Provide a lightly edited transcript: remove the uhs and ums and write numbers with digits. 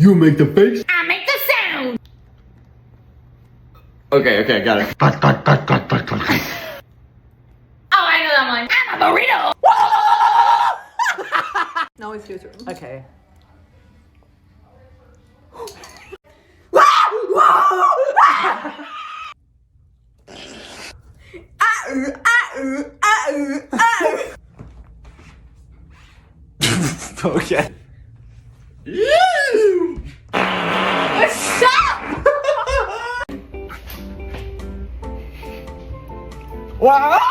You make the face? I make the sound. Okay, got it. Cut. Oh, I know that one. I'm a burrito. Now it's your turn. Okay. Okay. Stop! Wow!